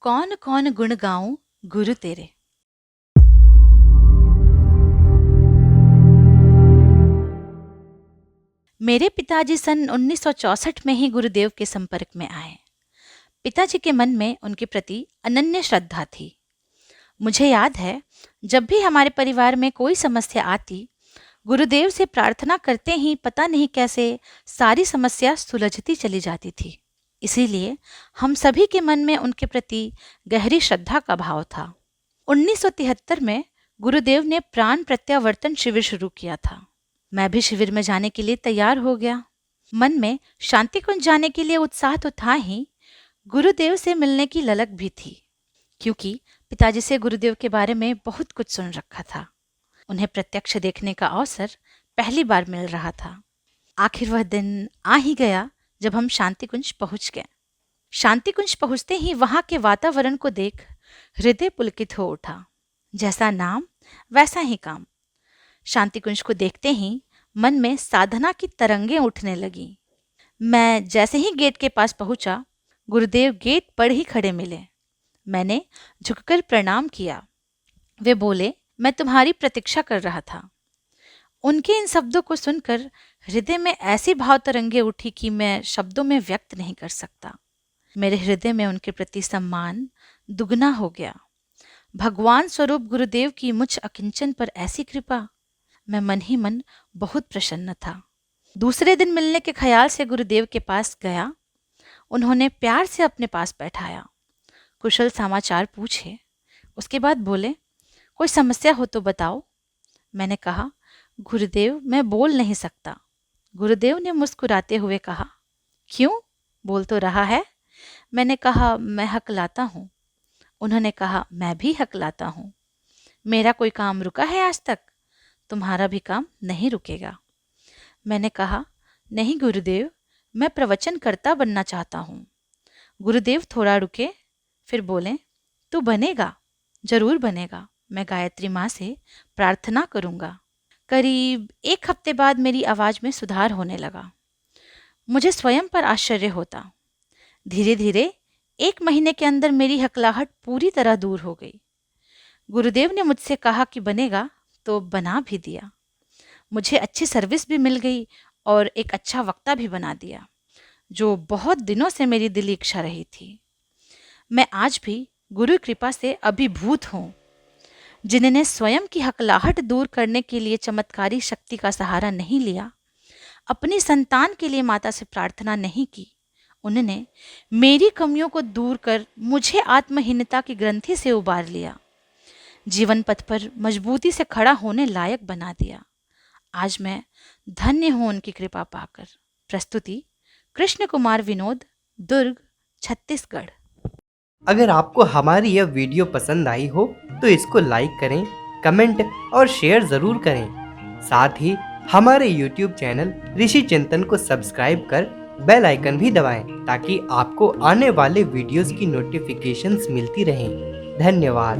कौन कौन गुण गाऊं गुरु तेरे। मेरे पिताजी सन 1964 में ही गुरुदेव के संपर्क में आए। पिताजी के मन में उनके प्रति अनन्य श्रद्धा थी। मुझे याद है, जब भी हमारे परिवार में कोई समस्या आती, गुरुदेव से प्रार्थना करते ही पता नहीं कैसे सारी समस्या सुलझती चली जाती थी। इसीलिए हम सभी के मन में उनके प्रति गहरी श्रद्धा का भाव था। 1973 में गुरुदेव ने प्राण प्रत्यावर्तन शिविर शुरू किया था। मैं भी शिविर में जाने के लिए तैयार हो गया। मन में शांति कुंज जाने के लिए उत्साह तो था ही, गुरुदेव से मिलने की ललक भी थी, क्योंकि पिताजी से गुरुदेव के बारे में बहुत कुछ सुन रखा था। उन्हें प्रत्यक्ष देखने का अवसर पहली बार मिल रहा था। आखिर वह दिन आ ही गया जब हम शांति कुंज पहुंच गए। शांति कुंज पहुंचते ही वहां के वातावरण को देख हृदय पुलकित हो उठा। जैसा नाम वैसा ही काम। शांति कुंज को देखते ही मन में साधना की तरंगें उठने लगी। मैं जैसे ही गेट के पास पहुंचा, गुरुदेव गेट पर ही खड़े मिले। मैंने झुककर प्रणाम किया। वे बोले, मैं तुम्हारी प्रतीक्षा कर रहा था। उनके इन शब्दों को सुनकर हृदय में ऐसी भाव तरंगे उठी कि मैं शब्दों में व्यक्त नहीं कर सकता। मेरे हृदय में उनके प्रति सम्मान दुगना हो गया। भगवान स्वरूप गुरुदेव की मुझ अकिंचन पर ऐसी कृपा। मैं मन ही मन बहुत प्रसन्न था। दूसरे दिन मिलने के ख्याल से गुरुदेव के पास गया। उन्होंने प्यार से अपने पास बैठाया, कुशल समाचार पूछे। उसके बाद बोले, कोई समस्या हो तो बताओ। मैंने कहा, गुरुदेव मैं बोल नहीं सकता। गुरुदेव ने मुस्कुराते हुए कहा, क्यों, बोल तो रहा है। मैंने कहा, मैं हकलाता हूँ। उन्होंने कहा, मैं भी हकलाता हूँ। मेरा कोई काम रुका है आज तक? तुम्हारा भी काम नहीं रुकेगा। मैंने कहा, नहीं गुरुदेव, मैं प्रवचनकर्ता बनना चाहता हूँ। गुरुदेव थोड़ा रुके, फिर बोले, तू बनेगा, जरूर बनेगा। मैं गायत्री माँ से प्रार्थना करूँगा। करीब एक हफ्ते बाद मेरी आवाज़ में सुधार होने लगा। मुझे स्वयं पर आश्चर्य होता। धीरे धीरे 1 महीने के अंदर मेरी हकलाहट पूरी तरह दूर हो गई। गुरुदेव ने मुझसे कहा कि बनेगा, तो बना भी दिया। मुझे अच्छी सर्विस भी मिल गई और एक अच्छा वक्ता भी बना दिया, जो बहुत दिनों से मेरी दिली इच्छा रही थी। मैं आज भी गुरु कृपा से अभिभूत हूँ। जिन्होंने स्वयं की हकलाहट दूर करने के लिए चमत्कारी शक्ति का सहारा नहीं लिया, अपनी संतान के लिए माता से प्रार्थना नहीं की, उन्होंने मेरी कमियों को दूर कर मुझे आत्महीनता की ग्रंथि से उबार लिया, जीवन पथ पर मजबूती से खड़ा होने लायक बना दिया। आज मैं धन्य हूं उनकी कृपा पाकर। प्रस्तुति कृष्ण कुमार विनोद, दुर्ग, छत्तीसगढ़। अगर आपको हमारी यह वीडियो पसंद आई हो तो इसको लाइक करें, कमेंट और शेयर ज़रूर करें। साथ ही हमारे YouTube चैनल ऋषि चिंतन को सब्सक्राइब कर बेल आइकन भी दबाएं, ताकि आपको आने वाले वीडियोस की नोटिफिकेशंस मिलती रहें। धन्यवाद।